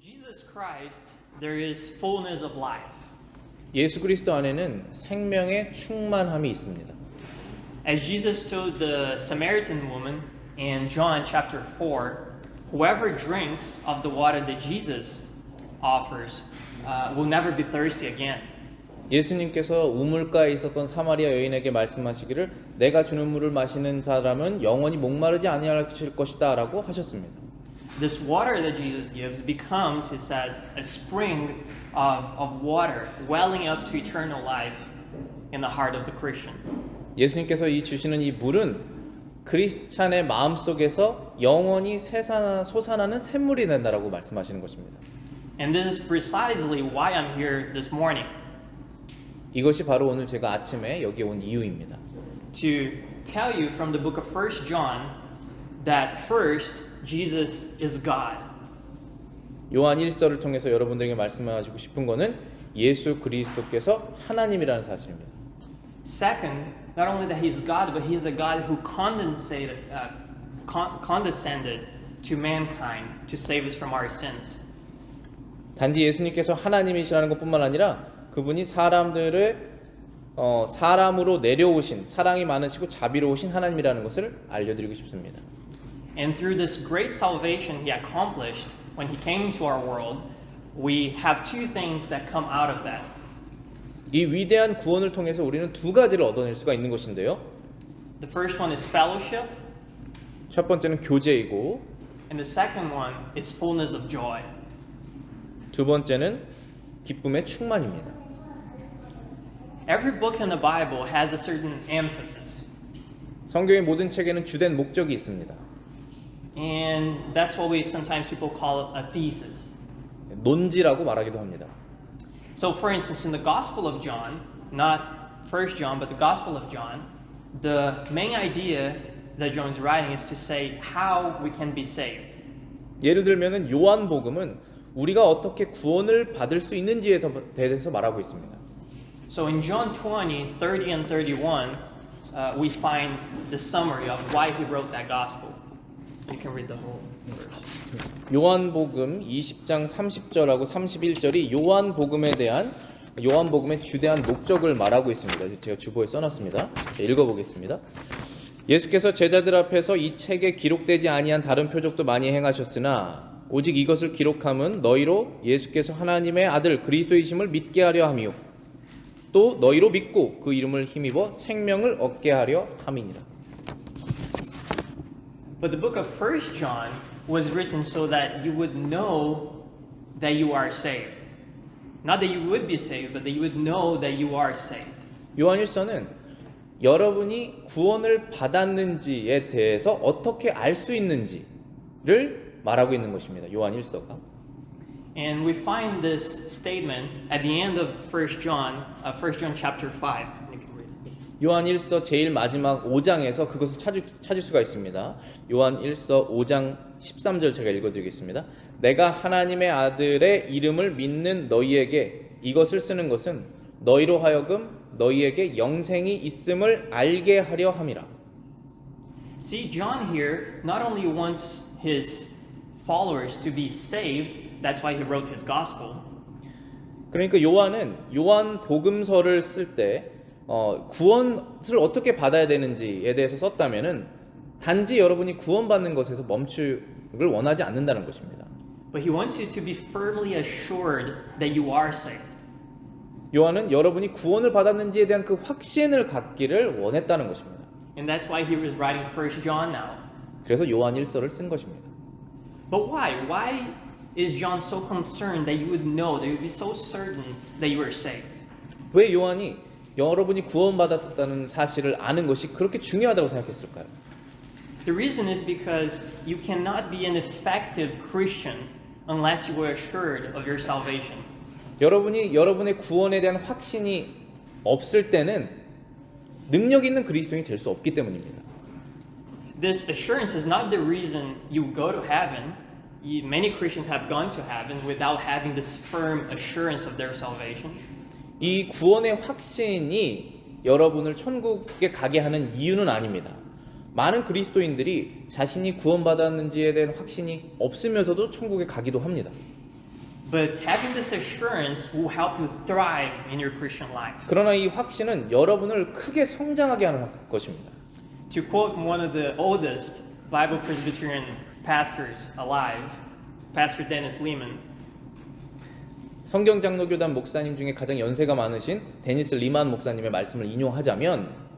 Jesus Christ, there is fullness of life. 예수 그리스도 안에는 생명의 충만함이 있습니다. As Jesus told the Samaritan woman in John chapter 4, whoever drinks of the water that Jesus offers will never be thirsty again. 예수님께서 우물가에 있었던 사마리아 여인에게 말씀하시기를 내가 주는 물을 마시는 사람은 영원히 목마르지 아니할 것이다 라고 하셨습니다. This water that Jesus gives becomes, it says, a spring of water welling up to eternal life in the heart of the Christian. 예수님께서 주시는 이 물은 크리스찬의 마음속에서 영원히 솟아나는 샘물이 된다라고 말씀하시는 것입니다. And this is precisely why I'm here this morning. 이것이 바로 오늘 제가 아침에 여기 온 이유입니다. To tell you from the book of 1 John that first Jesus is God. 요한 1서를 통해서 여러분들에게 말씀하시고 싶은 것은 예수 그리스도께서 하나님이라는 사실입니다. Second, not only that He's God, but He's a God who condescended to mankind to save us from our sins. 단지 예수님께서 하나님이시라는 것뿐만 아니라 그분이 사람들을 사람으로 내려오신 사랑이 많으시고 자비로우신 하나님이라는 것을 알려드리고 싶습니다. And through this great salvation He accomplished when He came into our world, we have two things that come out of that. 이 위대한 구원을 통해서 우리는 두 가지를 얻어낼 수가 있는 것인데요. The first one is fellowship, 첫 번째는 교제이고 and the second one is fullness of joy. 두 번째는 기쁨의 충만입니다. Every book in the Bible has a certain emphasis. 성경의 모든 책에는 주된 목적이 있습니다. And that's what sometimes people call a thesis. 논지라고 말하기도 합니다. So for instance, in the Gospel of John, not 1 John, but the Gospel of John, the main idea that John is writing is to say how we can be saved. 예를 들면은 요한복음은 우리가 어떻게 구원을 받을 수 있는지에 대해서 말하고 있습니다. So in John 20, 30 and 31, we find the summary of why he wrote that Gospel. You can read the whole verse. 요한복음 20장 30절하고 31절이 요한복음의 주대한 목적을 말하고 있습니다. 제가 주보에 써놨습니다. 읽어보겠습니다. 예수께서 제자들 앞에서 이 책에 기록되지 아니한 다른 표적도 많이 행하셨으나 오직 이것을 기록함은 너희로 예수께서 하나님의 아들 그리스도이심을 믿게 하려 함이요 또 너희로 믿고 그 이름을 힘입어 생명을 얻게 하려 함이니라. But the book of 1 John was written so that you would know that you are saved. Not that you would be saved, but that you would know that you are saved. 요한일서는 여러분이 구원을 받았는지에 대해서 어떻게 알 수 있는지를 말하고 있는 것입니다. 요한일서가. And we find this statement at the end of 1 John chapter 5. 요한일서 제일 마지막 5장에서 그것을 찾을 수가 있습니다. 요한일서 5장 13절 제가 읽어드리겠습니다. 내가 하나님의 아들의 이름을 믿는 너희에게 이것을 쓰는 것은 너희로 하여금 너희에게 영생이 있음을 알게 하려 함이라. See, John here not only wants his followers to be saved, that's why he wrote his gospel. 그러니까 요한은 요한 복음서를 쓸 때 구원을 어떻게 받아야 되는지에 대해서 썼다면은 단지 여러분이 구원받는 것에서 멈추길 원하지 않는다는 것입니다. But he wants you to be firmly assured that you are saved. 요한은 여러분이 구원을 받았는지에 대한 그 확신을 갖기를 원했다는 것입니다. And that's why he was writing 1 John now. 그래서 요한 1서를 쓴 것입니다. But why? Why is John so concerned that you would know, that you would be so certain that you are saved? 왜 요한이 여러분이 구원받았다는 사실을 아는 것이 그렇게 중요하다고 생각했을까요? The reason is because you cannot be an effective Christian unless you are assured of your salvation. 여러분이 여러분의 구원에 대한 확신이 없을 때는 능력 있는 그리스도인이 될 수 없기 때문입니다. This assurance is not the reason you go to heaven. Many Christians have gone to heaven without having this firm assurance of their salvation. 이 구원의 확신이 여러분을 천국에 가게 하는 이유는 아닙니다. 많은 그리스도인들이 자신이 구원받았는지에 대한 확신이 없으면서도 천국에 가기도 합니다. But having this assurance will help you thrive in your Christian life. 그러나 이 확신은 여러분을 크게 성장하게 하는 것입니다. To quote one of the oldest Bible Presbyterian pastors alive, Pastor Dennis Lehman, 성경장로교단 목사님 중에 가장 연세가 많으신 데니스 리만 목사님의 말씀을 인용하자면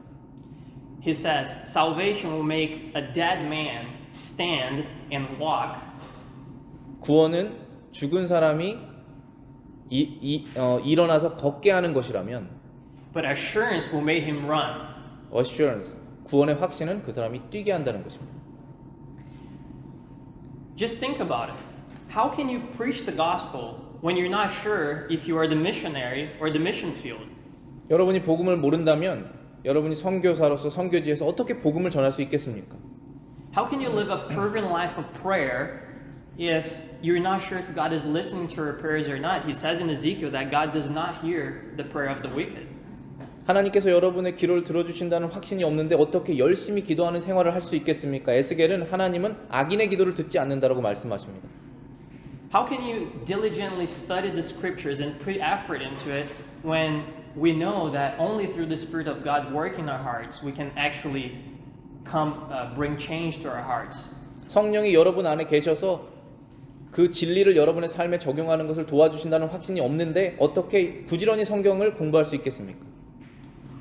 he says, salvation will make a dead man stand and walk. 구원은 죽은 사람이 일어나서 걷게 하는 것이라면 But assurance will make him run. assurance, 구원의 확신은 그 사람이 뛰게 한다는 것입니다. Just think about it. How can you preach the gospel when you're not sure if you are the missionary or the mission field? 여러분이 복음을 모른다면 여러분이 선교사로서 선교지에서 어떻게 복음을 전할 수 있겠습니까? How can you live a fervent life of prayer if you're not sure if God is listening to your prayers or not? He says in Ezekiel that God does not hear the prayer of the wicked. 하나님께서 여러분의 기도를 들어주신다는 확신이 없는데 어떻게 열심히 기도하는 생활을 할 수 있겠습니까? 에스겔은 하나님은 악인의 기도를 듣지 않는다라고 말씀하십니다. How can you diligently study the scriptures and put effort into it when we know that only through the Spirit of God working in our hearts we can actually bring change to our hearts? 성령이 여러분 안에 계셔서 그 진리를 여러분의 삶에 적용하는 것을 도와주신다는 확신이 없는데 어떻게 부지런히 성경을 공부할 수 있겠습니까?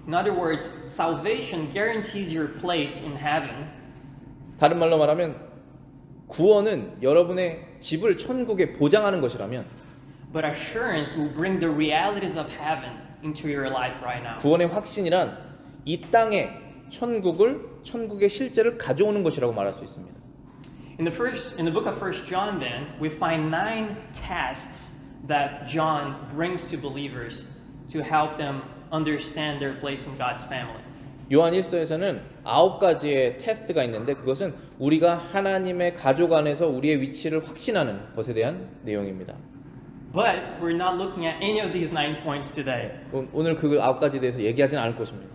In other words, salvation guarantees your place in heaven. 다른 말로 말하면 구원은 여러분의 집을 천국에 보장하는 것이라면 But assurance will bring the realities of heaven into your life right now. 구원의 확신이란 이 땅에 천국의 실제를 가져오는 것이라고 말할 수 있습니다. In the book of 1 John then, we find 9 tests that John brings to believers to help them understand their place in God's family. 요한 1서에서는 9가지의 테스트가 있는데 그것은 우리가 하나님의 가족 안에서 우리의 위치를 확신하는 것에 대한 내용입니다. But we're not looking at any of these 9 points today. 오늘 그 9가지에 대해서 얘기하지는 않을 것입니다.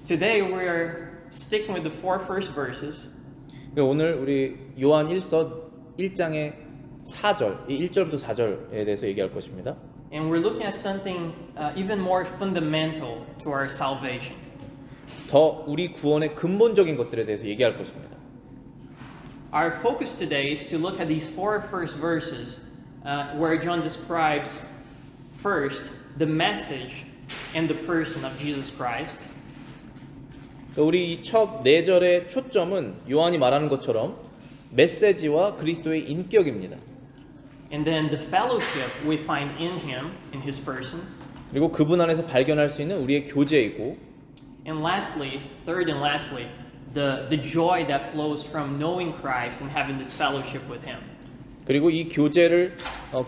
Today we're sticking with the 4 first verses. 오늘 우리 요한 1서 1장의 4절, 이 1절부터 4절에 대해서 얘기할 것입니다. And we're looking at something even more fundamental to our salvation. 더 우리 구원의 근본적인 것들에 대해서 얘기할 것입니다. Our focus today is to look at these 4 first verses where John describes first the message and the person of Jesus Christ. 우리 첫 4절의 초점은 요한이 말하는 것처럼 메시지와 그리스도의 인격입니다. And then the fellowship we find in him, in his person. 그리고 그분 안에서 발견할 수 있는 우리의 교제이고 And lastly, third and lastly, the joy that flows from knowing Christ and having this fellowship with him. 그리고 이 교제를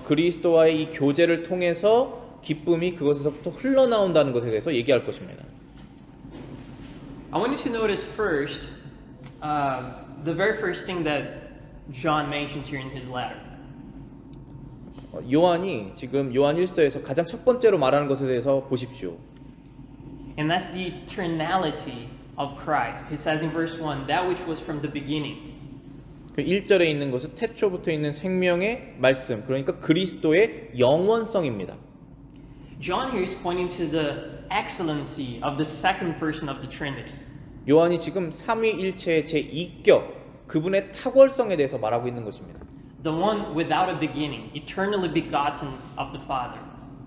그리스도와의 이 교제를 통해서 기쁨이 그것에서부터 흘러나온다는 것에 대해서 얘기할 것입니다. I want you to notice first the very first thing that John mentions here in his letter. 요한이 지금 요한 1서에서 가장 첫 번째로 말하는 것에 대해서 보십시오. And that's the eternality of Christ. He says in verse 1, that which was from the beginning. 그 1절에 있는 것은 태초부터 있는 생명의 말씀, 그러니까 그리스도의 영원성입니다. John here is pointing to the excellency of the second person of the Trinity. 요한이 지금 삼위일체의 제2격, 그분의 탁월성에 대해서 말하고 있는 것입니다. The one without a beginning, eternally begotten of the Father.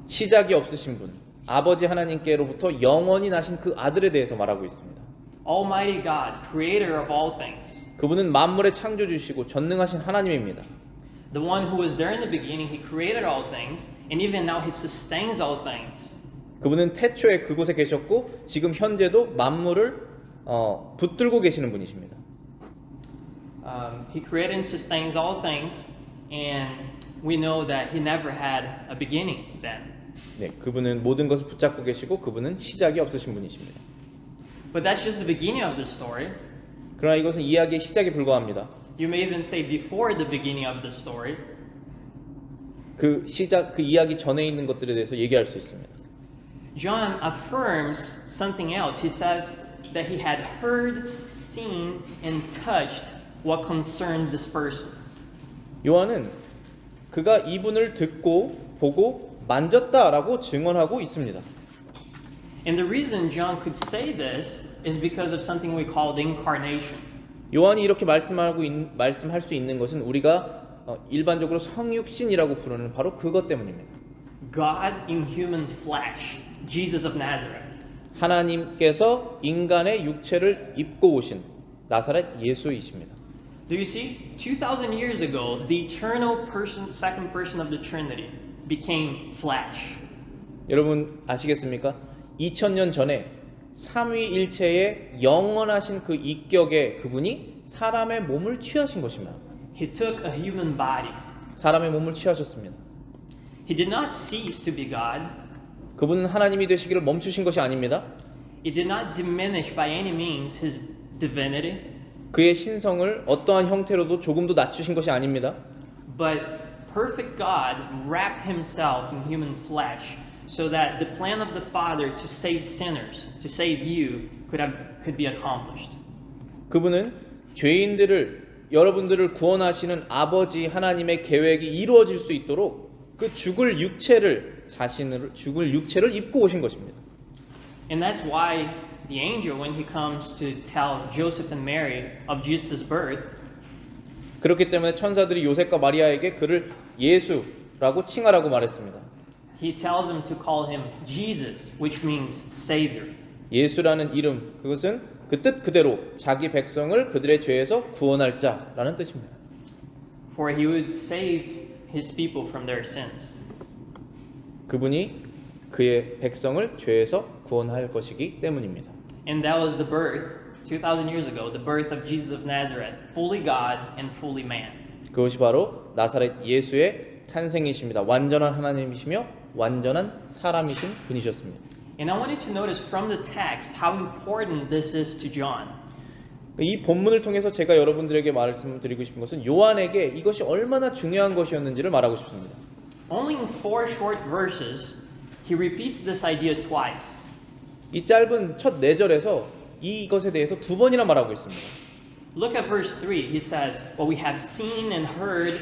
시작이 없으신 분, 아버지 하나님께로부터 영원히 나신 그 아들에 대해서 말하고 있습니다. Almighty God, creator of all things. 그분은 만물의 창조주시고 전능하신 하나님입니다. The one who was there in the beginning, he created all things, and even now he sustains all things. 그분은 태초에 그곳에 계셨고 지금 현재도 만물을 붙들고 계시는 분이십니다. He created and sustains all things, and we know that he never had a beginning then. 네, 그분은 모든 것을 붙잡고 계시고 그분은 시작이 없으신 분이십니다. But that's just the beginning of the story. 그러나 이것은 이야기의 시작에 불과합니다. You may even say before the beginning of the story. 그 이야기 전에 있는 것들에 대해서 얘기할 수 있습니다. John affirms something else. He says that he had heard, seen, and touched what concerned this person. 요한은 그가 이분을 듣고 보고 만졌다라고 증언하고 있습니다. And the reason John could say this is because of something we called incarnation. 요한이 이렇게 말씀할 수 있는 것은 우리가 일반적으로 성육신이라고 부르는 바로 그것 때문입니다. God in human flesh, Jesus of Nazareth. 하나님께서 인간의 육체를 입고 오신 나사렛 예수이십니다. Do you see? 2,000 years ago, the eternal person, second person of the Trinity, became flesh. 여러분 아시겠습니까? 2000년 전에 삼위일체의 영원하신 그 인격의 그분이 사람의 몸을 취하신 것입니다. He took a human body. 사람의 몸을 취하셨습니다. He did not cease to be God. 그분은 하나님이 되시기를 멈추신 것이 아닙니다. He did not diminish by any means his divinity. 그의 신성을 어떠한 형태로도 조금도 낮추신 것이 아닙니다. But perfect God wrapped himself in human flesh so that the plan of the Father to save sinners, to save you, could be accomplished. 그분은 여러분들을 구원하시는 아버지 하나님의 계획이 이루어질 수 있도록 그 죽을 육체를 입고 오신 것입니다. And that's why the angel, when he comes to tell Joseph and Mary of Jesus' birth, 그렇기 때문에 천사들이 요셉과 마리아에게 그를 예수라고 칭하라고 말했습니다. he tells them to call him Jesus, which means Savior. 예수라는 이름, 그것은 그 뜻 그대로 자기 백성을 그들의 죄에서 구원할 자라는 뜻입니다. For he would save his people from their sins. 그분이 그의 백성을 죄에서 구원할 것이기 때문입니다. And that was the birth, 2,000 years ago, the birth of Jesus of Nazareth, fully God and fully man. 그것이 바로 나사렛 예수의 탄생이십니다. 완전한 하나님이시며 완전한 사람이신 분이셨습니다. And I want you to notice from the text how important this is to John. 이 본문을 통해서 제가 여러분들에게 말씀드리고 싶은 것은 요한에게 이것이 얼마나 중요한 것이었는지를 말하고 싶습니다. Only in 4 short verses, he repeats this idea twice. 이 짧은 첫 4절에서 이것에 대해서 2번이나 말하고 있습니다. Look at verse 3. He says, "What we have seen and heard."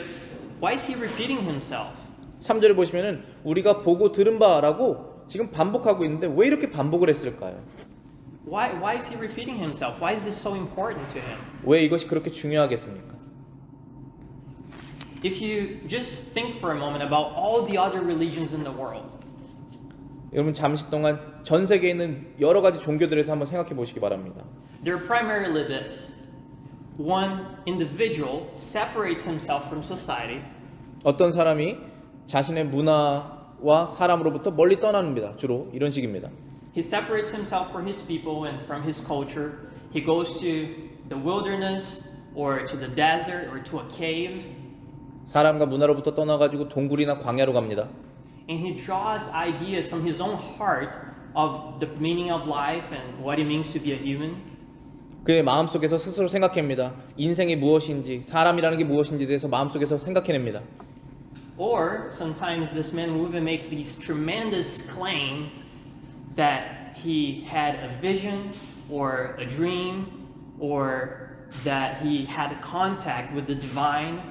Why is he repeating himself? 3절에 보시면은 우리가 보고 들은 바라고 지금 반복하고 있는데 왜 이렇게 반복을 했을까요? Why is he repeating himself? Why is this so important to him? 왜 이것이 그렇게 중요하겠습니까? If you just think for a moment about all the other religions in the world, 여러분 잠시 동안 전 세계에 있는 여러 가지 종교들에서 한번 생각해 보시기 바랍니다. they're primarily this. One individual separates himself from society. 어떤 사람이 자신의 문화와 사람으로부터 멀리 떠납니다. 주로 이런 식입니다. He separates himself from his people and from his culture. He goes to the wilderness or to the desert or to a cave. 사람과 문화로부터 떠나가지고 동굴이나 광야로 갑니다. And he draws ideas from his own heart of the meaning of life and what it means to be a human. 그의 마음속에서 스스로 생각합니다. 인생이 무엇인지, 사람이라는 게 무엇인지에 대해서 마음속에서 생각해냅니다. Or sometimes this man will even make these tremendous claim that he had a vision or a dream or that he had contact with the divine.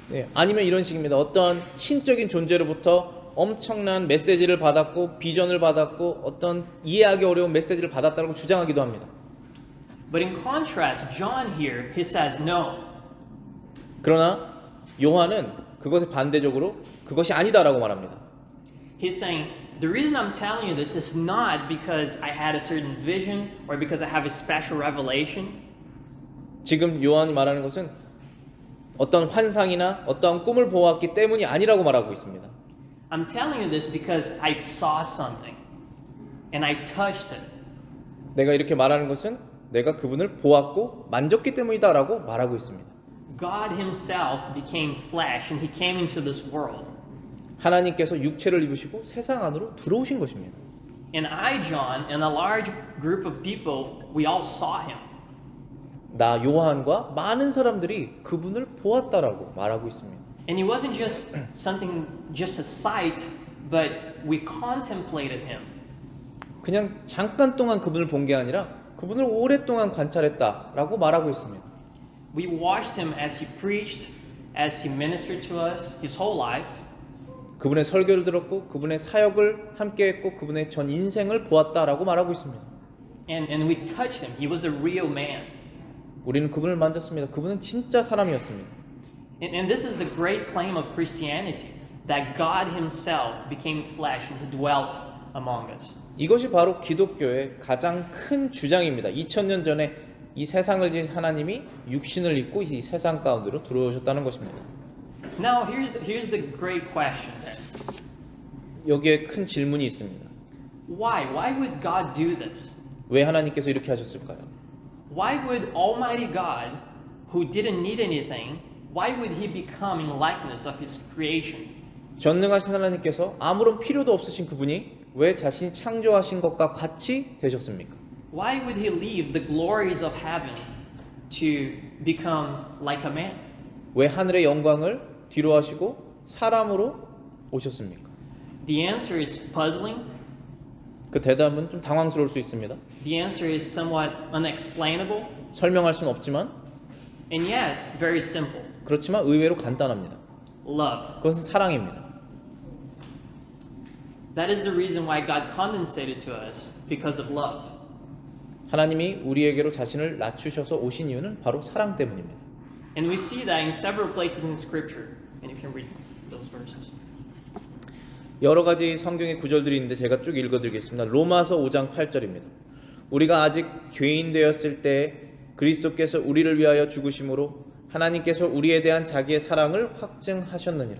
네, 아니면 이런 식입니다. 어떤 신적인 존재로부터 엄청난 메시지를 받았고 비전을 받았고 어떤 이해하기 어려운 메시지를 받았다고 주장하기도 합니다. But in contrast, John here, he says no. 그러나 요한은 그것에 반대적으로 그것이 아니다라고 말합니다. He's saying, the reason I'm telling you this is not because I had a certain vision or because I have a special revelation. 지금 요한이 말하는 것은 어떤 환상이나 어떠한 꿈을 보았기 때문이 아니라고 말하고 있습니다. I'm telling you this because I saw something and I touched it. 내가 이렇게 말하는 것은 내가 그분을 보았고 만졌기 때문이다라고 말하고 있습니다. God himself became flesh and he came into this world. 하나님께서 육체를 입으시고 세상 안으로 들어오신 것입니다. And I, John, and a large group of people, we all saw him. 나 요한과 많은 사람들이 그분을 보았다라고 말하고 있습니다. And he wasn't just something, just a sight, but we contemplated him. 그냥 잠깐 동안 그분을 본 게 아니라 그분을 오랫동안 관찰했다라고 말하고 있습니다. We watched him as he preached as he ministered to us his whole life. 그분의 설교를 들었고 그분의 사역을 함께했고 그분의 전 인생을 보았다라고 말하고 있습니다. And we touched him. He was a real man. 우리는 그분을 만졌습니다. 그분은 진짜 사람이었습니다. And this is the great claim of Christianity, that God himself became flesh and he dwelt among us. 이것이 바로 기독교의 가장 큰 주장입니다. 2000년 전에 이 세상을 지으신 하나님이 육신을 입고 이 세상 가운데로 들어오셨다는 것입니다. Now here's the great question then. 여기에 큰 질문이 있습니다. Why would God do this? 왜 하나님께서 이렇게 하셨을까요? Why would Almighty God, who didn't need anything, why would he become in likeness of his creation? 전능하신 하나님께서 아무런 필요도 없으신 그분이 왜 자신이 창조하신 것과 같이 되셨습니까? Why would he leave the glories of heaven to become like a man? 왜 하늘의 영광을 뒤로 하시고 사람으로 오셨습니까? The answer is puzzling. 그 대답은 좀 당황스러울 수 있습니다. The answer is somewhat unexplainable, 설명할 수는 없지만 and yet very simple. 그렇지만 의외로 간단합니다. Love. 그것은 사랑입니다. That is the reason why God condescended to us, because of love. 하나님이 우리에게로 자신을 낮추셔서 오신 이유는 바로 사랑 때문입니다. And we see that in several places in Scripture. And you can read those verses. 여러 가지 성경의 구절들이 있는데 제가 쭉 읽어드리겠습니다. 로마서 5장 8절입니다. 우리가 아직 죄인 되었을 때 그리스도께서 우리를 위하여 죽으심으로 하나님께서 우리에 대한 자기의 사랑을 확증하셨느니라.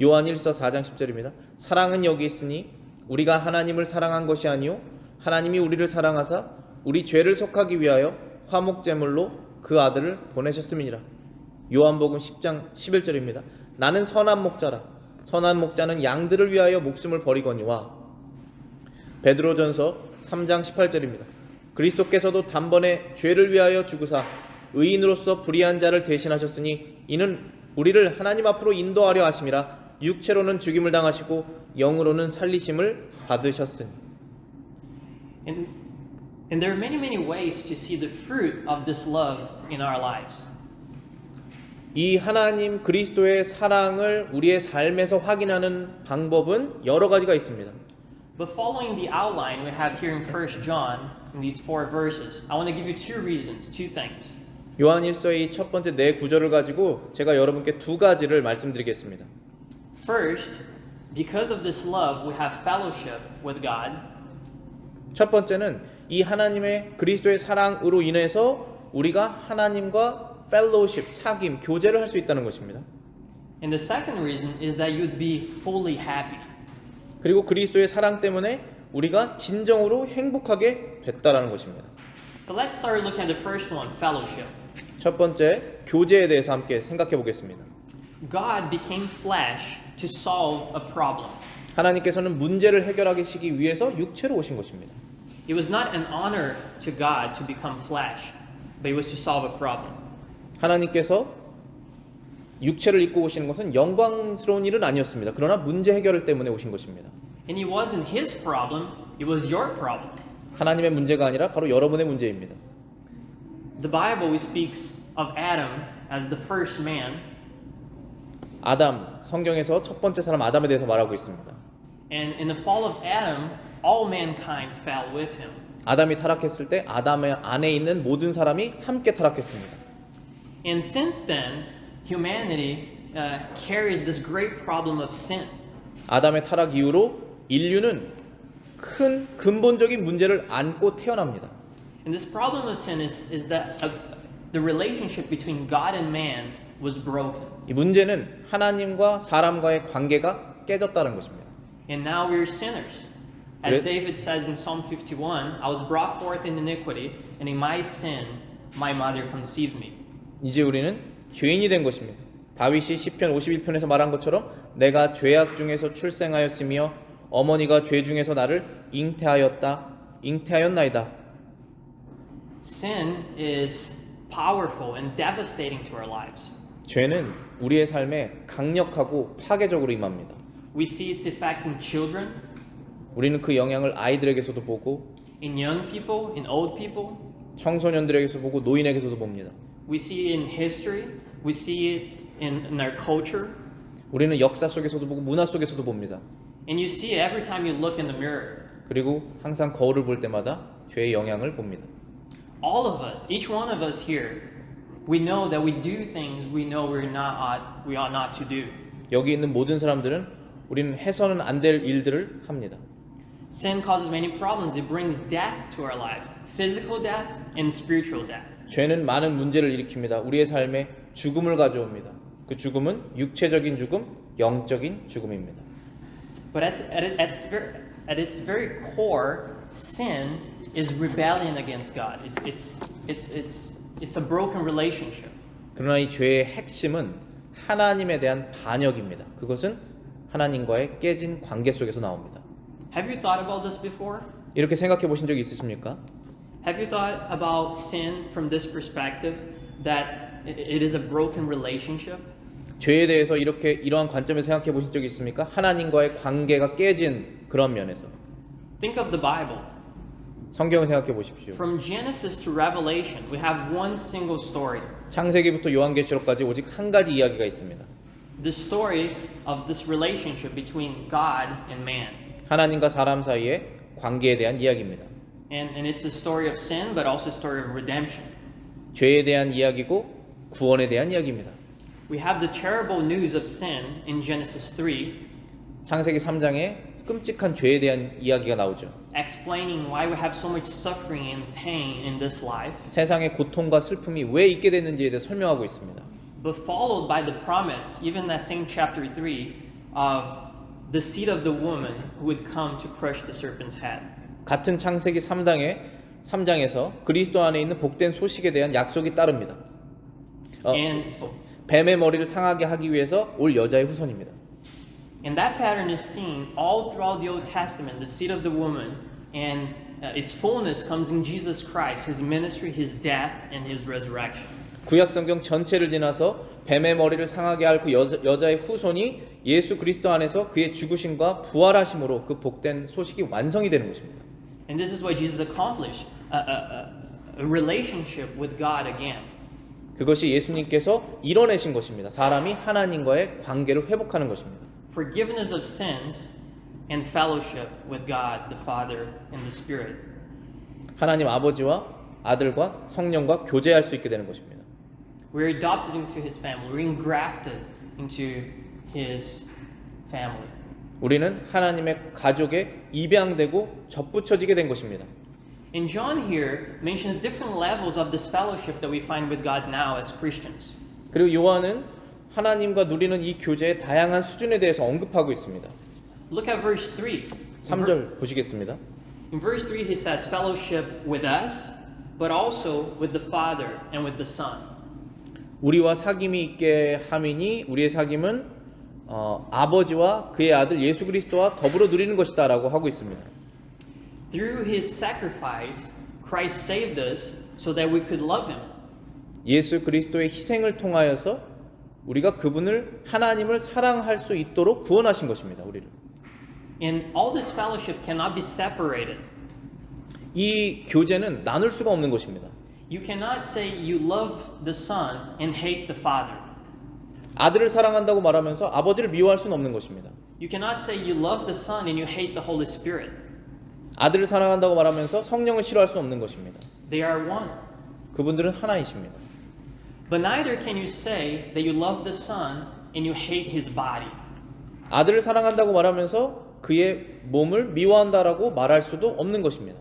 요한 1서 4장 10절입니다. 사랑은 여기 있으니 우리가 하나님을 사랑한 것이 아니요 하나님이 우리를 사랑하사 우리 죄를 속하기 위하여 화목제물로 그 아들을 보내셨음이니라. 요한복음 10장 11절입니다. 나는 선한 목자라. 선한 목자는 양들을 위하여 목숨을 버리거니와. 베드로전서 3장 18절입니다. 그리스도께서도 단번에 죄를 위하여 죽으사 의인으로서 불의한 자를 대신하셨으니 이는 우리를 하나님 앞으로 인도하려 하심이라. 육체로는 죽임을 당하시고 영으로는 살리심을 받으셨으니. And there are many ways to see the fruit of this love in our lives. 이 하나님 그리스도의 사랑을 우리의 삶에서 확인하는 방법은 여러 가지가 있습니다. But following the outline we have here in 1 John, in these 4 verses, I want to give you two reasons, two things. 요한 1서의 첫 번째 네 구절을 가지고 제가 여러분께 두 가지를 말씀드리겠습니다. First, because of this love, we have fellowship with God. 첫 번째는 이 하나님의 그리스도의 사랑으로 인해서 우리가 하나님과 펠로우십, 사귐, 교제를 할 수 있다는 것입니다. And the second reason is that you'd be fully happy. 그리고 그리스도의 사랑 때문에 우리가 진정으로 행복하게 됐다라는 것입니다. But let's start looking at the first one, fellowship. 첫 번째, 교제에 대해서 함께 생각해 보겠습니다. God became flesh to solve a problem. 하나님께서는 문제를 해결하시기 위해서 육체로 오신 것입니다. It was not an honor to God to become flesh, but it was to solve a problem. 하나님께서 육체를 입고 오시는 것은 영광스러운 일은 아니었습니다. 그러나 문제 해결을 때문에 오신 것입니다. And it wasn't his problem, it was your problem. 하나님의 문제가 아니라 바로 여러분의 문제입니다. The Bible speaks of Adam as the first man. 아담, 성경에서 첫 번째 사람 아담에 대해서 말하고 있습니다. And in the fall of Adam, all mankind fell with him. 아담이 타락했을 때 아담의 안에 있는 모든 사람이 함께 타락했습니다. And since then, humanity carries this great problem of sin. 아담의 타락 이후로 인류는 큰 근본적인 문제를 안고 태어납니다. And this problem of sin is that the relationship between God and man was broken. 이 문제는 하나님과 사람과의 관계가 깨졌다는 것입니다. And now we're sinners. As 그래- David says in Psalm 51, I was brought forth in iniquity, and in my sin my mother conceived me. 이제 우리는 죄인이 된 것입니다. 다윗이 시편 51편에서 말한 것처럼 내가 죄악 중에서 출생하였으며 어머니가 죄 중에서 나를 잉태하였나이다. Sin is powerful and devastating to our lives. 죄는 우리의 삶에 강력하고 파괴적으로 임합니다. We see its effect in children, 우리는 그 영향을 아이들에게서도 보고 in young people, in old people. 청소년들에게서 보고 노인에게서도 봅니다. We see it in history. We see it in our culture. 우리는 역사 속에서도 보고 문화 속에서도 봅니다. And you see it every time you look in the mirror. 그리고 항상 거울을 볼 때마다 죄의 영향을 봅니다. All of us, each one of us here, we know that we do things we know we ought not to do. 여기 있는 모든 사람들은 우리는 해서는 안 될 일들을 합니다. Sin causes many problems. It brings death to our life, physical death and spiritual death. 죄는 많은 문제를 일으킵니다. 우리의 삶에 죽음을 가져옵니다. 그 죽음은 육체적인 죽음, 영적인 죽음입니다. But at its very core, sin is rebellion against God. It's a broken relationship. 그러나 이 죄의 핵심은 하나님에 대한 반역입니다. 그것은 하나님과의 깨진 관계 속에서 나옵니다. Have you thought about this before? 이렇게 생각해 보신 적이 있으십니까? Have you thought about sin from this perspective, that it is a broken relationship? 죄에 대해서 이러한 관점에서 생각해 보신 적이 있습니까? 하나님과의 관계가 깨진 그런 면에서. Think of the Bible. 성경을 생각해 보십시오. From Genesis to Revelation, we have one single story. 창세기부터 요한계시록까지 오직 한 가지 이야기가 있습니다. The story of this relationship between God and man. 하나님과 사람 사이의 관계에 대한 이야기입니다. And it's a story of sin, but also a story of redemption. 죄에 대한 이야기고 구원에 대한 이야기입니다. We have the terrible news of sin in Genesis 3, 창세기 3장에 끔찍한 죄에 대한 이야기가 나오죠. explaining why we have so much suffering and pain in this life, 세상의 고통과 슬픔이 왜 있게 됐는지에 대해 설명하고 있습니다. but followed by the promise, even that same chapter 3, of the seed of the woman who would come to crush the serpent's head. 같은 창세기 3장에서 그리스도 안에 있는 복된 소식에 대한 약속이 따릅니다. 뱀의 머리를 상하게 하기 위해서 올 여자의 후손입니다. And that pattern is seen all throughout the Old Testament, the seed of the woman, and its fullness comes in Jesus Christ, His ministry, His death, and His resurrection. 구약 성경 전체를 지나서 뱀의 머리를 상하게 할 그 여자의 후손이 예수 그리스도 안에서 그의 죽으심과 부활하심으로 그 복된 소식이 완성이 되는 것입니다. And this is why Jesus accomplished a relationship with God again. 그것이 예수님께서 이뤄내신 것입니다. 사람이 하나님과의 관계를 회복하는 것입니다. Forgiveness of sins and fellowship with God the Father and the Spirit. 하나님 아버지와 아들과 성령과 교제할 수 있게 되는 것입니다. We're adopted into His family. We're engrafted into His family. 우리는 하나님의 가족에 입양되고 접붙여지게 된 것입니다. And John here mentions different levels of this fellowship that we find with God now as Christians. 그리고 요한은 하나님과 누리는 이 교제의 다양한 수준에 대해서 언급하고 있습니다. Look at verse 3. 3절 보시겠습니다. In verse 3 he says fellowship with us, but also with the Father and with the Son. 우리와 사귐이 있게 함이니 우리의 사귐은 아버지와 그의 아들 예수 그리스도와 더불어 누리는 것이다라고 하고 있습니다. Through His sacrifice, Christ saved us so that we could love Him. 예수 그리스도의 희생을 통하여서 우리가 그분을 하나님을 사랑할 수 있도록 구원하신 것입니다. 우리를. And all this fellowship cannot be separated. 이 교제는 나눌 수가 없는 것입니다. You cannot say you love the Son and hate the Father. 아들을 사랑한다고 말하면서 아버지를 미워할 수는 없는 것입니다. You cannot say you love the Son and you hate the Holy Spirit. 아들을 사랑한다고 말하면서 성령을 싫어할 수 없는 것입니다. They are one. 그분들은 하나이십니다. But neither can you say that you love the Son and you hate His body. 아들을 사랑한다고 말하면서 그의 몸을 미워한다라고 말할 수도 없는 것입니다.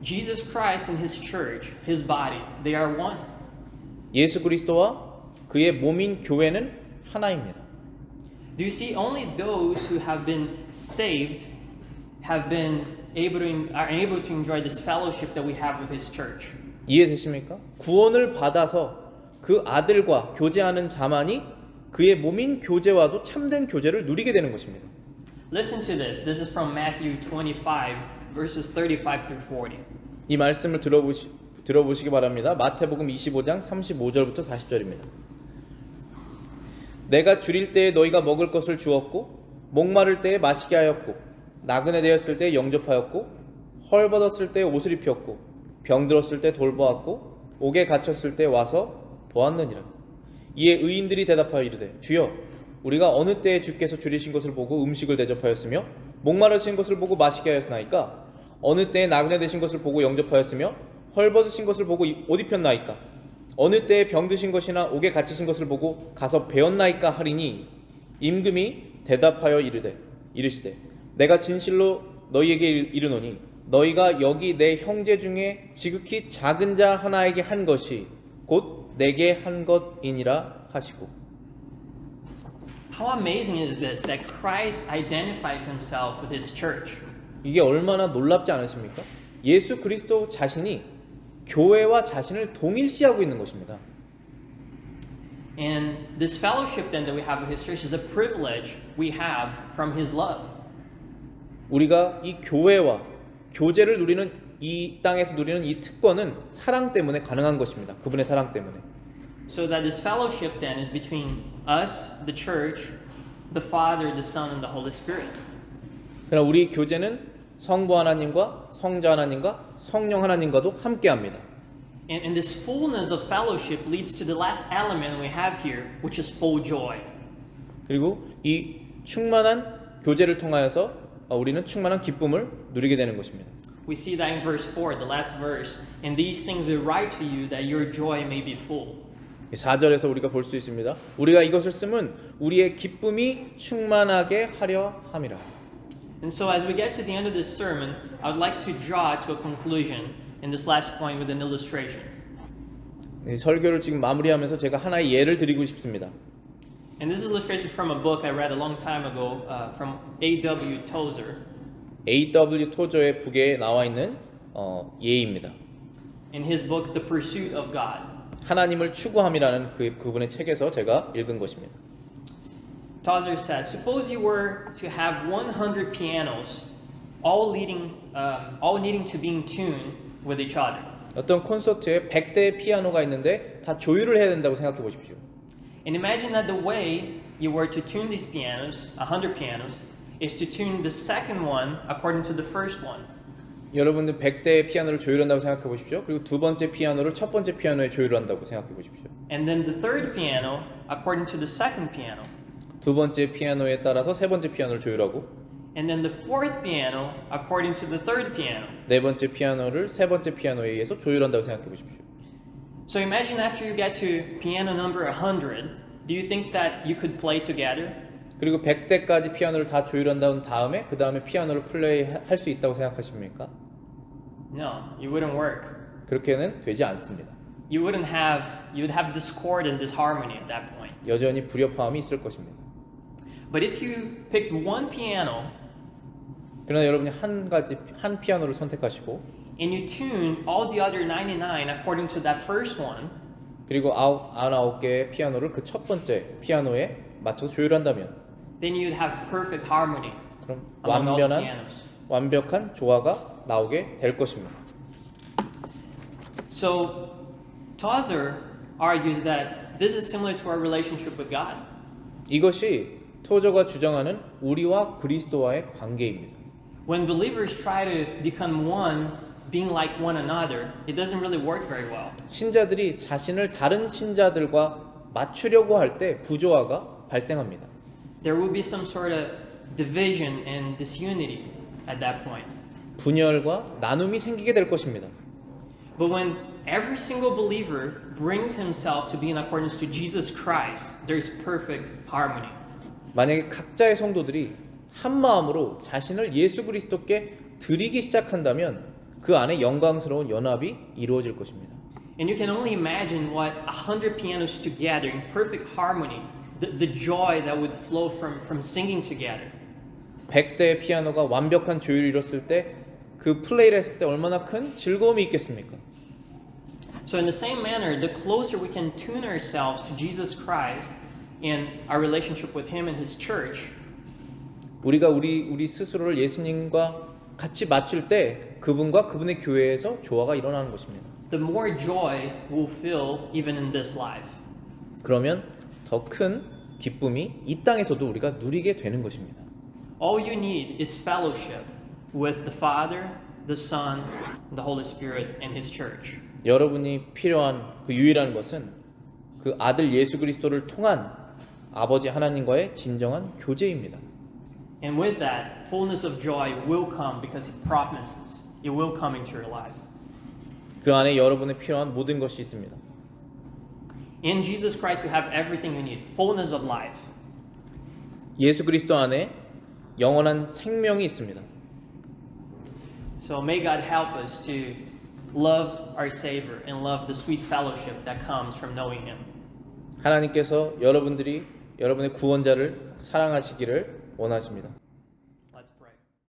Jesus Christ and His church, His body, they are one. 예수 그리스도와 그의 몸인 교회는 하나입니다. Do you see only those who have been saved are able to enjoy this fellowship that we have with His church? 이해되십니까? 구원을 받아서 그 아들과 교제하는 자만이 그의 몸인 교제와도 참된 교제를 누리게 되는 것입니다. Listen to this. This is from Matthew 25 verses 35 through 40. 이 말씀을 들어보시기 바랍니다. 마태복음 25장 35절부터 40절입니다. 내가 줄일 때에 너희가 먹을 것을 주었고 목마를 때에 마시게 하였고 나그네 되었을 때에 영접하였고 헐벗었을 때에 옷을 입혔고 병들었을 때 돌보았고 옥에 갇혔을 때 와서 보았느니라. 이에 의인들이 대답하여 이르되 주여 우리가 어느 때에 주께서 줄이신 것을 보고 음식을 대접하였으며 목마르신 것을 보고 마시게 하였나이까? 어느 때에 나그네 되신 것을 보고 영접하였으며 헐벗으신 것을 보고 옷 입혔나이까? 어느 때에 병드신 것이나 옥에 갇히신 것을 보고 가서 배웠나이까 하리니 임금이 대답하여 이르시되 내가 진실로 너희에게 이르노니 너희가 여기 내 형제 중에 지극히 작은 자 하나에게 한 것이 곧 내게 한 것이니라 하시고. How amazing is this that Christ identifies himself with his church? 이게 얼마나 놀랍지 않으십니까? 예수 그리스도 자신이 교회와 자신을 동일시하고 있는 것입니다. And this fellowship then that we have with his church is a privilege we have from his love. 우리가 이 교회와 교제를 누리는 이 땅에서 누리는 이 특권은 사랑 때문에 가능한 것입니다. 그분의 사랑 때문에. So that this fellowship then is between us, the church, the Father, the Son, and the Holy Spirit. 그러나 우리 교제는 성부 하나님과 성자 하나님과 성령 하나님과도 함께합니다. And this fullness of fellowship leads to the last element we have here, which is full joy. 그리고 이 충만한 교제를 통하여서 우리는 충만한 기쁨을 누리게 되는 것입니다. We see that in verse 4, the last verse. And these things we write to you that your joy may be full. 4절에서 우리가 볼 수 있습니다. 우리가 이것을 쓰면 우리의 기쁨이 충만하게 하려 함이라. And so as we get to the end of this sermon, I would like to draw to a conclusion in this last point with an illustration. 설교를 지금 마무리하면서 제가 하나의 예를 드리고 싶습니다. And this illustration is from a book I read a long time ago from A.W. Tozer. A.W. 토저의 북에 나와 있는 예입니다. In his book, The Pursuit of God. 하나님을 추구함이라는 그분의 책에서 제가 읽은 것입니다. Tozer says, suppose you were to have 100 pianos, all needing to be in tune with each other. 어떤 콘서트에 100대의 피아노가 있는데 다 조율을 해야 된다고 생각해 보십시오. And imagine that the way you were to tune these pianos, 100 pianos, is to tune the second one according to the first one. 여러분들 100대의 피아노를 조율한다고 생각해 보십시오. 그리고 두 번째 피아노를 첫 번째 피아노에 조율한다고 생각해 보십시오. And then the third piano according to the second piano. 두 번째 피아노에 따라서 세 번째 피아노를 조율하고 And then the fourth piano according to the third piano. 네 번째 피아노를 세 번째 피아노에 의해서 조율한다고 생각해 보십시오. So imagine after you get to piano number 100, do you think that you could play together? 그리고 100대까지 피아노를 다 조율한 다음에 그 다음에 피아노를 플레이할 수 있다고 생각하십니까? No, it wouldn't work. 그렇게는 되지 않습니다. You would have discord and disharmony at that point. 여전히 불협화음이 있을 것입니다. But if you picked one piano 그러나 여러분이 한 피아노를 선택하시고 and you tuned all the other 99 according to that first one, 그리고 99개의 피아노를 그 첫 번째 피아노에 맞춰서 조율한다면 then you'd have perfect harmony 그럼 among all the pianos. 완벽한 조화가 나오게 될 것입니다. So Tozer argues that this is similar to our relationship with God. 이것이 토저가 주장하는 우리와 그리스도와의 관계입니다. When believers try to become one, being like one another, it doesn't really work very well. 신자들이 자신을 다른 신자들과 맞추려고 할 때 부조화가 발생합니다. There will be some sort of division and disunity at that point. 분열과 나눔이 생기게 될 것입니다. But when every single believer brings himself to be in accordance to Jesus Christ, there's perfect harmony. 만약에 각자의 성도들이 한 마음으로 자신을 예수 그리스도께 드리기 시작한다면 그 안에 영광스러운 연합이 이루어질 것입니다. And you can only imagine what 100 pianos together in perfect harmony, the joy that would flow from singing together. 100대의 피아노가 완벽한 조율을 이뤘을 때 그 플레이를 했을 때 얼마나 큰 즐거움이 있겠습니까? So in the same manner, the closer we can tune ourselves to Jesus Christ in our relationship with Him and His church, 우리가 우리 스스로를 예수님과 같이 맞출 때 그분과 그분의 교회에서 조화가 일어나는 것입니다. the more joy we'll feel even in this life. 그러면 더 큰 기쁨이 이 땅에서도 우리가 누리게 되는 것입니다. All you need is fellowship with the Father, the Son, the Holy Spirit, and His church. 여러분이 필요한 그 유일한 것은 그 아들 예수 그리스도를 통한 아버지 하나님과의 진정한 교제입니다. And with that, fullness of joy will come because He promises it will come into your life. 그 안에 여러분의 필요한 모든 것이 있습니다. In Jesus Christ, you have everything you need, fullness of life. 예수 그리스도 안에 영원한 생명이 있습니다. So may God help us to love our Savior and love the sweet fellowship that comes from knowing Him. 하나님께서 여러분들이 여러분의 구원자를 사랑하시기를 원하십니다.